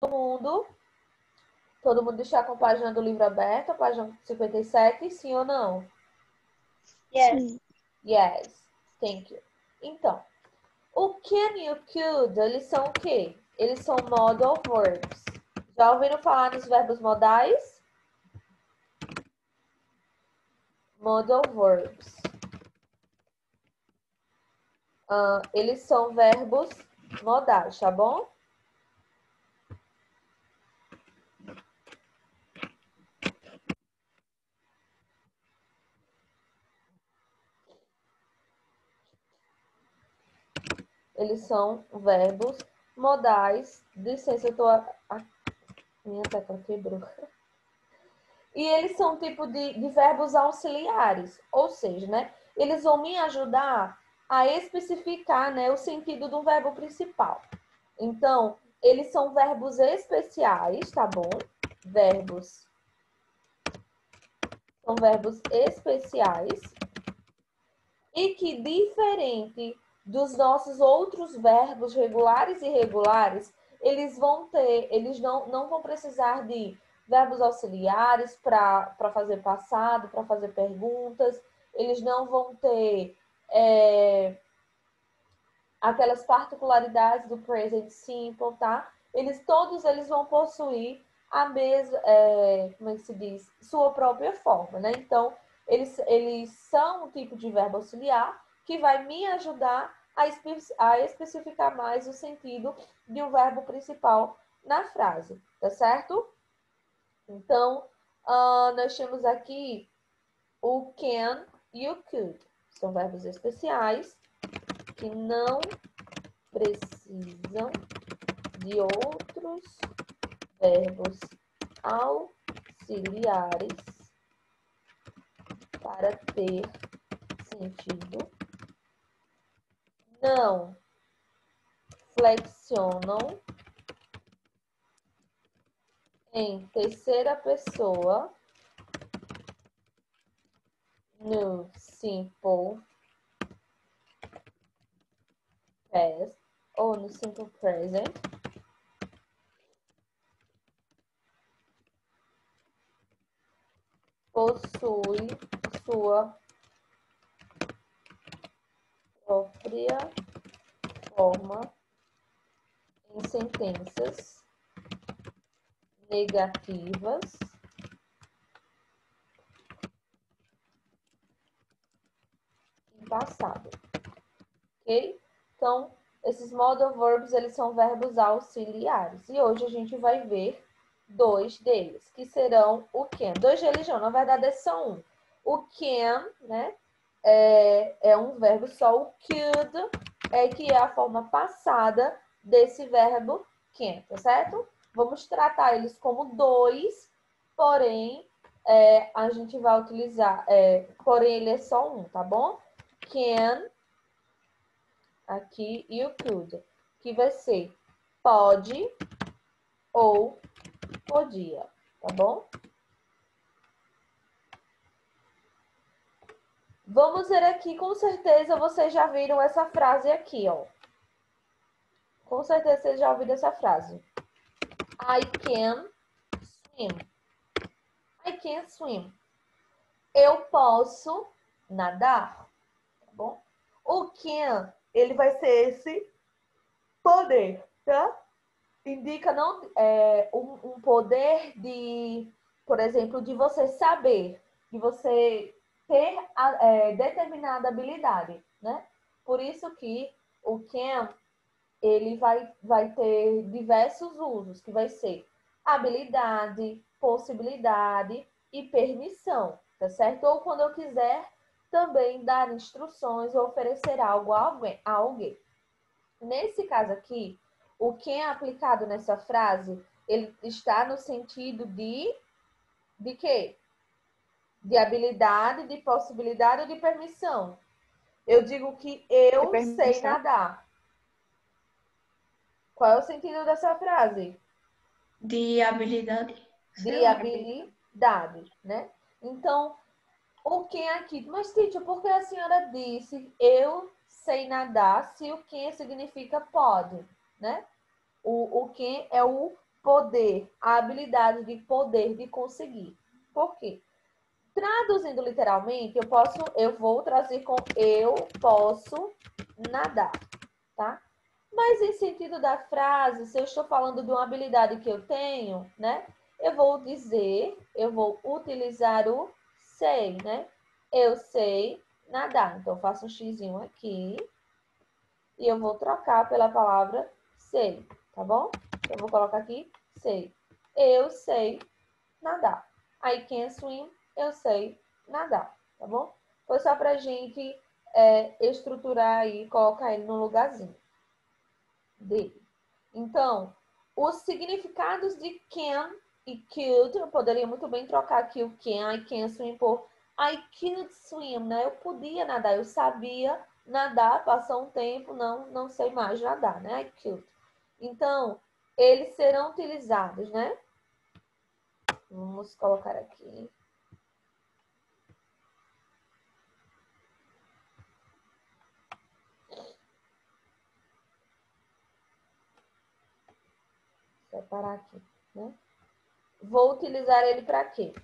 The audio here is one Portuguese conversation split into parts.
mundo? Todo mundo está com a página do livro aberta, página 57, sim ou não? Yes. Yes, thank you. Então, o can e o could, eles são o quê? Eles são modal verbs. Já ouviram falar nos verbos modais? Modal verbs. Eles são verbos modais, tá bom? Eles são verbos modais. Licença, minha tecla quebrou. E eles são tipo de verbos auxiliares, ou seja, né? Eles vão me ajudar a especificar, né, o sentido do verbo principal. Então, eles são verbos especiais, tá bom? São verbos especiais e que, diferente dos nossos outros verbos regulares e irregulares, eles não vão precisar de verbos auxiliares para fazer passado, para fazer perguntas, eles não vão ter aquelas particularidades do present simple, tá? Todos eles vão possuir a mesma, como é que se diz? Sua própria forma, né? Então, eles são um tipo de verbo auxiliar que vai me ajudar a especificar mais o sentido de um verbo principal na frase, tá certo? Então, nós temos aqui o can e o could. São verbos especiais que não precisam de outros verbos auxiliares para ter sentido, não flexionam em terceira pessoa no simple past ou no simple present, possui sua própria forma em sentenças negativas em passado, ok? Então, esses modal verbs, eles são verbos auxiliares. E hoje a gente vai ver dois deles, que serão o can. Dois deles não, na verdade é só um. O can, né, é um verbo só. O could que é a forma passada desse verbo can, tá certo? Vamos tratar eles como dois, porém, a gente vai utilizar, porém ele é só um, tá bom? Can aqui e o could, que vai ser pode ou podia, tá bom? Vamos ver aqui, com certeza vocês já viram essa frase aqui, ó. Com certeza vocês já ouviram essa frase. I can swim. I can swim. Eu posso nadar, tá bom? O can, ele vai ser esse poder, tá? Indica não um poder de, por exemplo, de você saber, de você ter determinada habilidade, né? Por isso que o can, ele vai ter diversos usos, que vai ser habilidade, possibilidade e permissão, tá certo? Ou quando eu quiser também dar instruções ou oferecer algo a alguém. Nesse caso aqui, o que é aplicado nessa frase, ele está no sentido de quê? De habilidade, de possibilidade ou de permissão. Eu digo que eu sei nadar. Qual é o sentido dessa frase? De habilidade. De habilidade, né? Então, o que aqui? Mas, teacher, por que a senhora disse eu sei nadar se o que significa pode, né? O que é o poder, a habilidade de poder, de conseguir. Por quê? Traduzindo literalmente, eu vou trazer com eu posso nadar, tá? Mas em sentido da frase, se eu estou falando de uma habilidade que eu tenho, né? Eu vou utilizar o sei, né? Eu sei nadar. Então, eu faço um xizinho aqui e eu vou trocar pela palavra sei, tá bom? Eu vou colocar aqui sei. Eu sei nadar. I can swim. Eu sei nadar, tá bom? Foi só pra gente estruturar aí, colocar ele no lugarzinho dele. Então, os significados de can e could, eu poderia muito bem trocar aqui o I can swim por I could swim, né? Eu podia nadar, eu sabia nadar, passou um tempo, não sei mais nadar, né? I could. Então, eles serão utilizados, né? Vamos colocar aqui. Separar aqui, né? Vou utilizar ele para quê?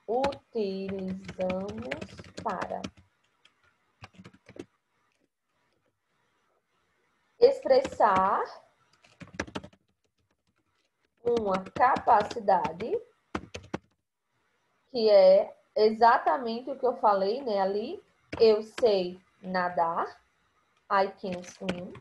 Utilizamos para expressar uma capacidade, que é exatamente o que eu falei, né, ali. Eu sei nadar. I can swim.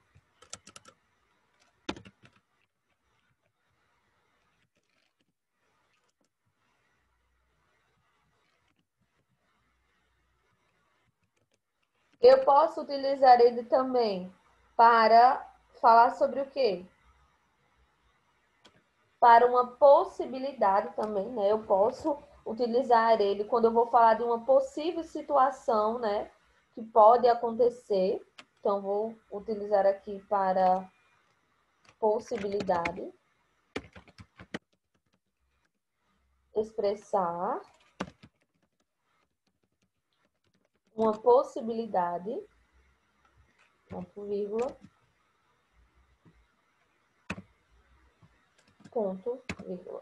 Eu posso utilizar ele também para falar sobre o quê? Para uma possibilidade também, né? Eu posso utilizar ele quando eu vou falar de uma possível situação, né? Que pode acontecer. Então, vou utilizar aqui para possibilidade. Expressar uma possibilidade. Ponto, vírgula. Ponto, vírgula.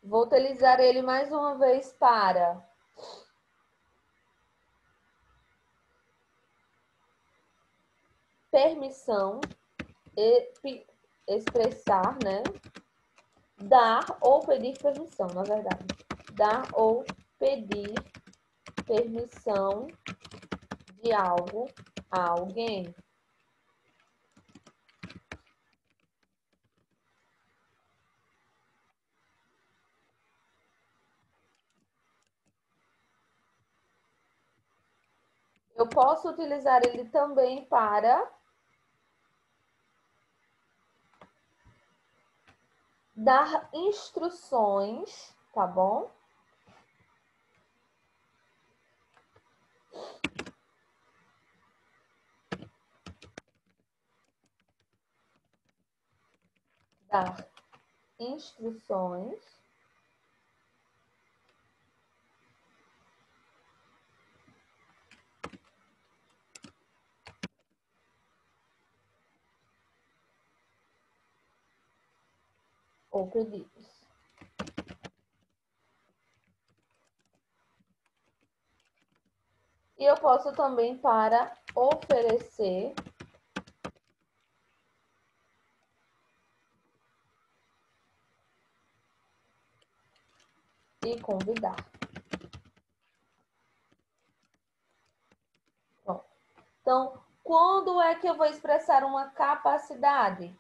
Vou utilizar ele mais uma vez para permissão, expressar, né? Dar ou pedir permissão, na verdade. Dar ou pedir permissão de algo a alguém. Eu posso utilizar ele também para dar instruções, tá bom? Dar instruções ou pedidos. E eu posso também para oferecer e convidar. Bom, então, quando é que eu vou expressar uma capacidade?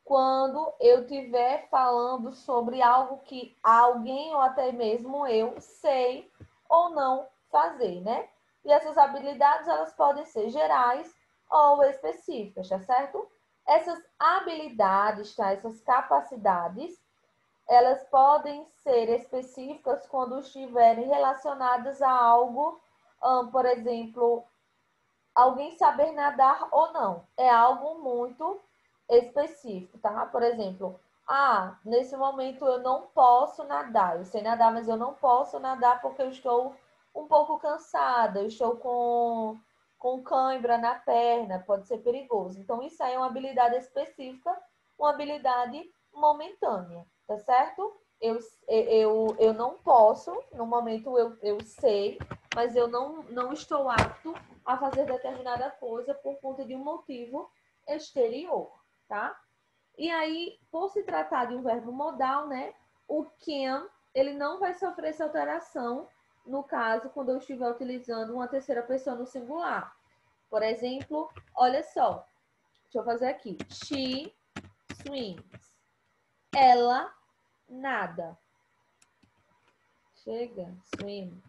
Quando eu estiver falando sobre algo que alguém ou até mesmo eu sei ou não fazer, né? E essas habilidades, elas podem ser gerais ou específicas, tá certo? Essas habilidades, tá? Essas capacidades, elas podem ser específicas quando estiverem relacionadas a algo, por exemplo, alguém saber nadar ou não. É algo muito específico, tá? Por exemplo, nesse momento eu não posso nadar. Eu sei nadar, mas eu não posso nadar porque eu estou um pouco cansada, eu estou com cãibra na perna, pode ser perigoso. Então, isso aí é uma habilidade específica uma habilidade momentânea, tá certo? Eu não posso, no momento eu sei, mas eu não estou apto a fazer determinada coisa por conta de um motivo exterior, tá? E aí, por se tratar de um verbo modal, né? O can, ele não vai sofrer essa alteração no caso quando eu estiver utilizando uma terceira pessoa no singular. Por exemplo, olha só. Deixa eu fazer aqui. She swims. Ela nada. Chega. Swims.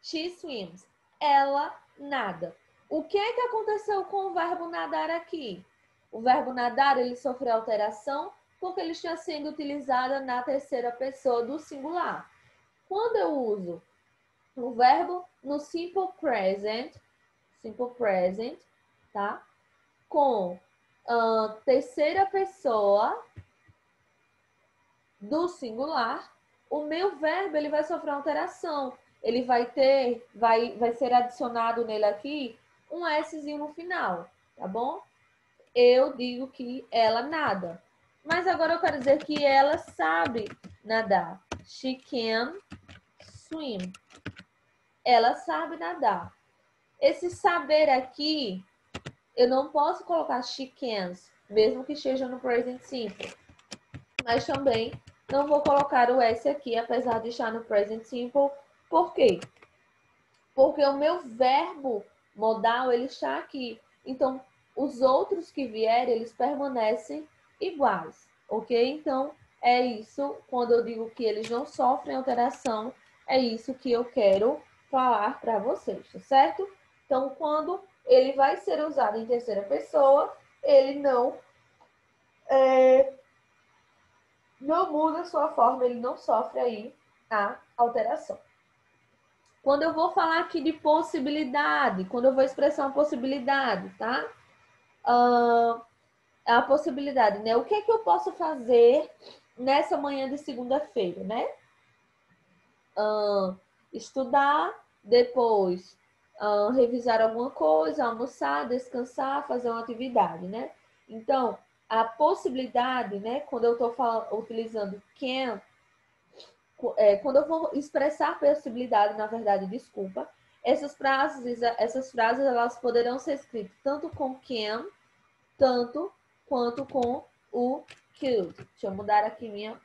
She swims. Ela nada. O que é que aconteceu com o verbo nadar aqui? O verbo nadar, ele sofreu alteração porque ele está sendo utilizado na terceira pessoa do singular. Quando eu uso o verbo no simple present, tá? Com terceira pessoa do singular, o meu verbo ele vai sofrer alteração. Ele vai ser adicionado nele aqui um Szinho no final, tá bom? Eu digo que ela nada. Mas agora eu quero dizer que ela sabe nadar. She can swim. Ela sabe nadar. Esse saber aqui, eu não posso colocar she cans, mesmo que esteja no present simple. Mas também não vou colocar o S aqui, apesar de estar no present simple. Por quê? Porque o meu verbo modal, ele está aqui. Então, os outros que vierem, eles permanecem iguais, ok? Então, é isso, quando eu digo que eles não sofrem alteração, é isso que eu quero falar para vocês, tá certo? Então, quando ele vai ser usado em terceira pessoa, ele não muda a sua forma, ele não sofre aí a alteração. Quando eu vou falar aqui de possibilidade, quando eu vou expressar uma possibilidade, tá? A possibilidade, né? O que é que eu posso fazer nessa manhã de segunda-feira, né? Estudar, depois revisar alguma coisa, almoçar, descansar, fazer uma atividade, né? Então, a possibilidade, né? Quando eu estou utilizando can, quando eu vou expressar possibilidade, na verdade, desculpa, essas frases elas poderão ser escritas tanto com can, tanto quanto com o could. Deixa eu mudar aqui minha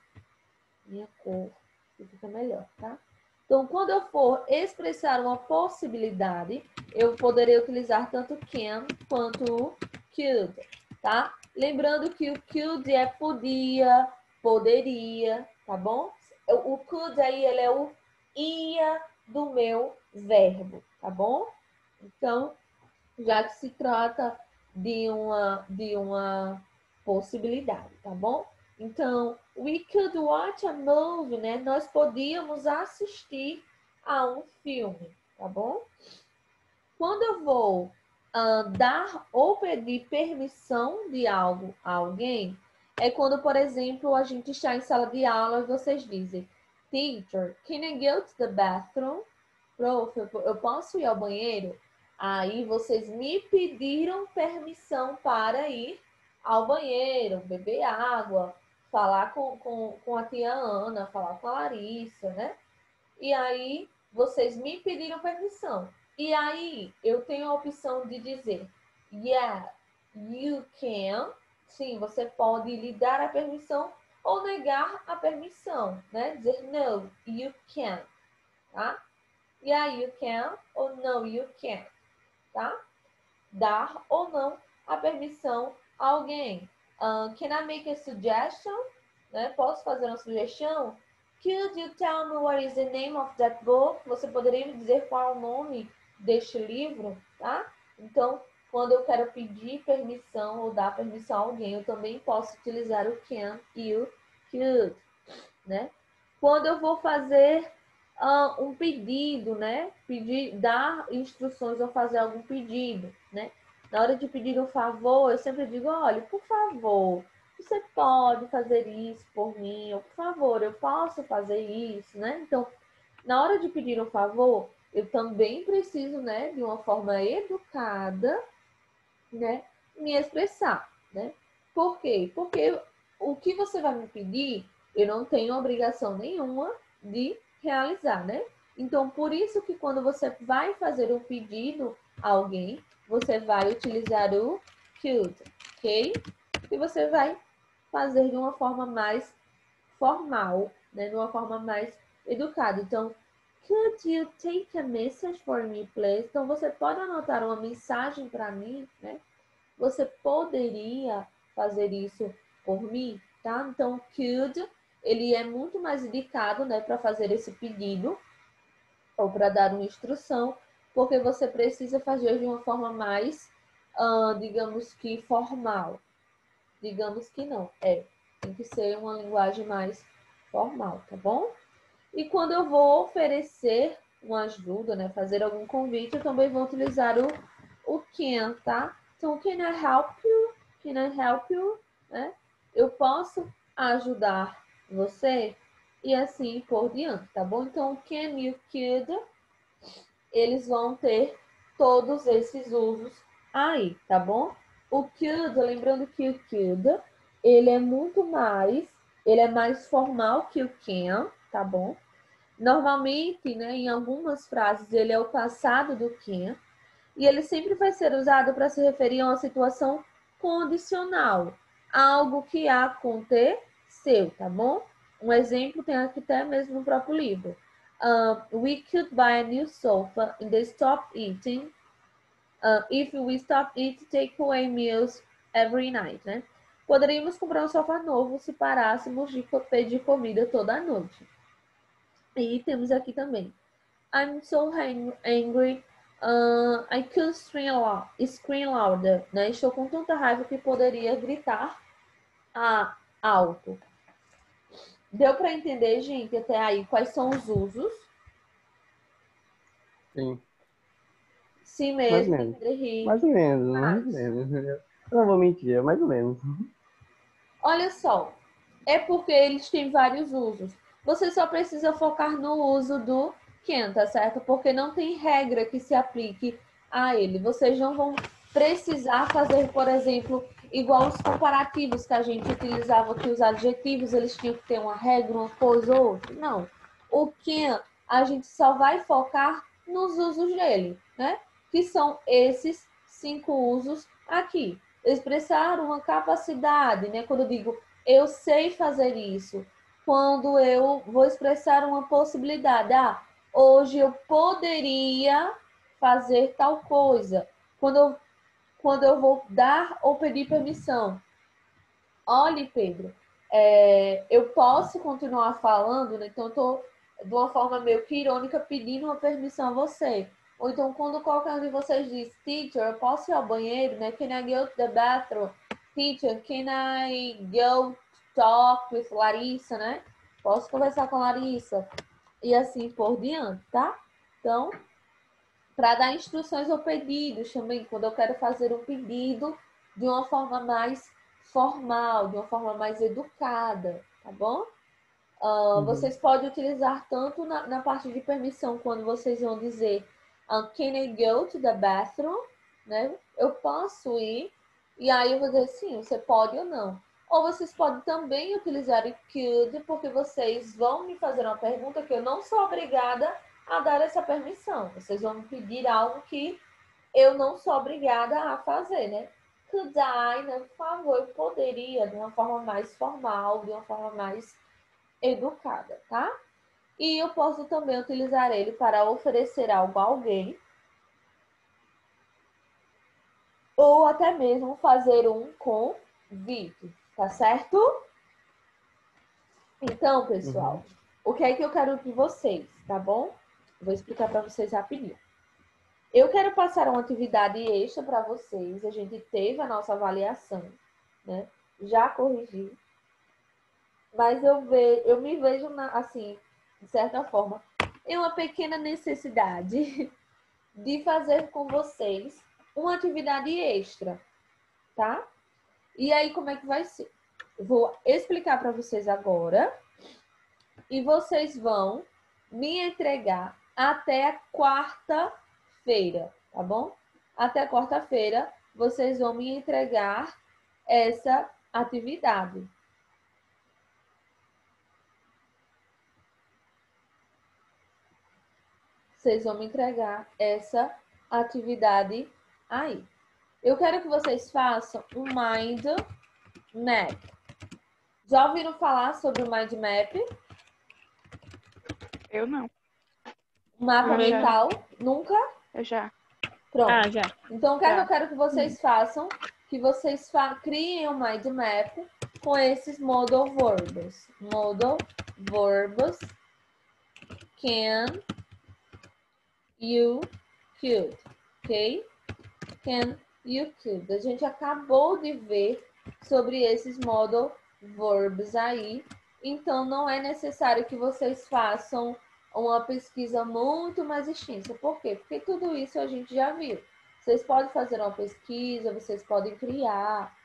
cor, que fica melhor, tá? Então, quando eu for expressar uma possibilidade, eu poderei utilizar tanto can quanto o could, tá? Lembrando que o could é podia, poderia, tá bom? O could aí, ele é o ia do meu verbo, tá bom? Então, já que se trata de uma possibilidade, tá bom? Então, we could watch a movie, né? Nós podíamos assistir a um filme, tá bom? Quando eu vou dar ou pedir permissão de algo a alguém, é quando, por exemplo, a gente está em sala de aula e vocês dizem, Teacher, can I go to the bathroom? Prof, eu posso ir ao banheiro? Aí vocês me pediram permissão para ir ao banheiro, beber água, falar com a tia Ana, falar com a Larissa, né? E aí vocês me pediram permissão. E aí eu tenho a opção de dizer yeah, you can. Sim, você pode lhe dar a permissão ou negar a permissão, né? Dizer no, you can, tá? Yeah, you can ou no, you can, tá? Dar ou não a permissão a alguém. Can I make a suggestion? Né? Posso fazer uma sugestão? Could you tell me what is the name of that book? Você poderia me dizer qual é o nome deste livro, tá? Então, quando eu quero pedir permissão ou dar permissão a alguém, eu também posso utilizar o can e o could, né? Quando eu vou fazer um pedido, né? Dar instruções ou fazer algum pedido, né? Na hora de pedir um favor, eu sempre digo, olha, por favor, você pode fazer isso por mim, ou por favor, eu posso fazer isso, né? Então, na hora de pedir um favor, eu também preciso, né, de uma forma educada, né, me expressar, né? Por quê? Porque o que você vai me pedir, eu não tenho obrigação nenhuma de realizar, né? Então, por isso que quando você vai fazer um pedido a alguém, você vai utilizar o could, ok? E você vai fazer de uma forma mais formal, né? De uma forma mais educada. Então, could you take a message for me, please? Então, você pode anotar uma mensagem para mim, né? Você poderia fazer isso por mim, tá? Então, could, ele é muito mais indicado, né, para fazer esse pedido ou para dar uma instrução, porque você precisa fazer de uma forma mais, digamos que formal. Digamos que não, tem que ser uma linguagem mais formal, tá bom? E quando eu vou oferecer uma ajuda, né, fazer algum convite, eu também vou utilizar o can, tá? Então, can I help you? Can I help you? Né? Eu posso ajudar você? E assim por diante, tá bom? Então, can you, could, eles vão ter todos esses usos aí, tá bom? O could, lembrando que o could, ele é mais formal que o can, tá bom? Normalmente, né, em algumas frases, ele é o passado do can, e ele sempre vai ser usado para se referir a uma situação condicional, algo que aconteceu, tá bom? Um exemplo tem aqui até mesmo no próprio livro. We could buy a new sofa and they stop eating. If we stop eating takeaway meals every night, né? Poderíamos comprar um sofá novo se parássemos de pedir comida toda noite. E temos aqui também. I'm so angry. I could scream louder. Né? Estou com tanta raiva que poderia gritar alto. Deu para entender, gente, até aí quais são os usos? Sim. Sim Mais ou mesmo, menos. Henrique. Mais ou menos, mais ou menos. Eu não vou mentir, é mais ou menos. Olha só, é porque eles têm vários usos. Você só precisa focar no uso do can, tá certo? Porque não tem regra que se aplique a ele. Vocês não vão precisar fazer, por exemplo, igual os comparativos que a gente utilizava, que os adjetivos eles tinham que ter uma regra, uma coisa ou outra. Não. O can, a gente só vai focar nos usos dele, né? Que são esses 5 usos aqui. Expressar uma capacidade, né? Quando eu digo eu sei fazer isso, quando eu vou expressar uma possibilidade, hoje eu poderia fazer tal coisa. Quando eu vou dar ou pedir permissão. Olhe, Pedro, eu posso continuar falando, né? Então eu estou de uma forma meio que irônica pedindo uma permissão a você. Ou então, quando qualquer um de vocês diz, teacher, eu posso ir ao banheiro, né? Can I go to the bathroom? Teacher, can I go talk with Larissa, né? Posso conversar com Larissa? E assim por diante, tá? Então, para dar instruções ou pedidos também, quando eu quero fazer um pedido de uma forma mais formal, de uma forma mais educada, tá bom? Vocês podem utilizar tanto na parte de permissão, quando vocês vão dizer can I go to the bathroom? Né? Eu posso ir? E aí eu vou dizer sim, você pode ou não. Ou vocês podem também utilizar o could, porque vocês vão me fazer uma pergunta que eu não sou obrigada a dar essa permissão. Vocês vão me pedir algo que eu não sou obrigada a fazer, né? Could I, né? Por favor, eu poderia, de uma forma mais formal, de uma forma mais educada, tá? E eu posso também utilizar ele para oferecer algo a alguém, ou até mesmo fazer um convite, tá certo? Então, pessoal, o que é que eu quero de vocês, tá bom? Vou explicar para vocês rapidinho. Eu quero passar uma atividade extra para vocês. A gente teve a nossa avaliação, né? Já corrigi. Mas eu me vejo, assim, de certa forma, em uma pequena necessidade de fazer com vocês uma atividade extra, tá? E aí, como é que vai ser? Vou explicar para vocês agora e vocês vão me entregar até a quarta-feira, tá bom? Até quarta-feira, vocês vão me entregar essa atividade. Vocês vão me entregar essa atividade aí. Eu quero que vocês façam um mind map. Já ouviram falar sobre o mind map? Eu não. Mapa Eu já. mental? Nunca? Eu já. Pronto. Já. Então, o que é que Já. eu quero que vocês façam? Que vocês criem um mind map com esses modal verbs. Modal verbs can, you, could. Ok? Can, you, could. A gente acabou de ver sobre esses modal verbs aí. Então, não é necessário que vocês façam uma pesquisa muito mais extensa. Por quê? Porque tudo isso a gente já viu. Vocês podem fazer uma pesquisa, vocês podem criar,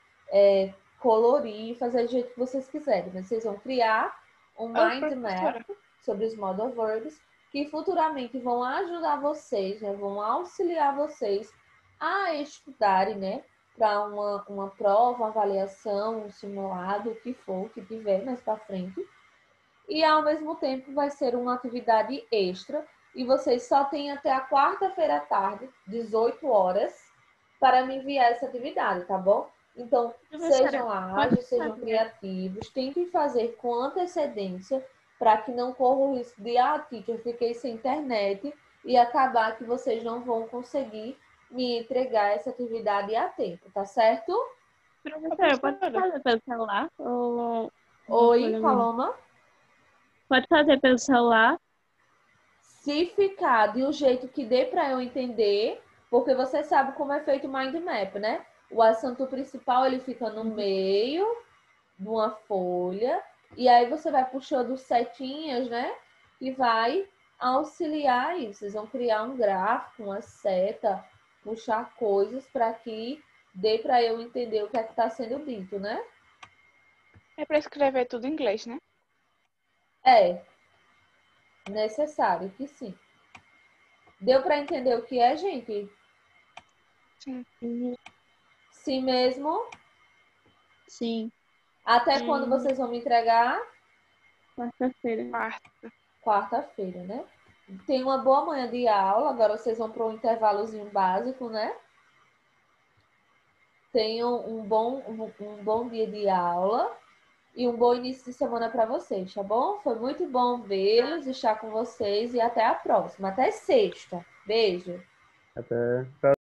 colorir, fazer do jeito que vocês quiserem. Mas vocês vão criar um mind map sobre os modal verbs que futuramente vão ajudar vocês, né? Vão auxiliar vocês a estudarem, né? Para uma prova, uma avaliação, um simulado, o que for, que tiver mais para frente. E, ao mesmo tempo, vai ser uma atividade extra. E vocês só têm até a quarta-feira à tarde, 18 horas, para me enviar essa atividade, tá bom? Então, sejam ágeis, sejam criativos. Tentem fazer com antecedência para que não corra o risco de, teacher, eu fiquei sem internet e acabar que vocês não vão conseguir me entregar essa atividade a tempo, tá certo? Professora, pode fazer pelo celular? Oi, Paloma? Pode fazer pelo celular? Se ficar de um jeito que dê para eu entender, porque você sabe como é feito o mind map, né? O assunto principal, ele fica no meio de uma folha, e aí você vai puxando setinhas, né? Que vai auxiliar aí. Vocês vão criar um gráfico, uma seta, puxar coisas para que dê para eu entender o que é que está sendo dito, né? É para escrever tudo em inglês, né? É necessário que sim. Deu para entender o que é, gente? Sim. Sim mesmo? Sim. Até quando vocês vão me entregar? Quarta-feira. Quarta. Quarta-feira, né? Tem uma boa manhã de aula. Agora vocês vão para um intervalozinho básico, né? Tenham um bom dia de aula e um bom início de semana para vocês, tá bom? Foi muito bom vê-los, estar com vocês e até a próxima. Até sexta. Beijo. Até.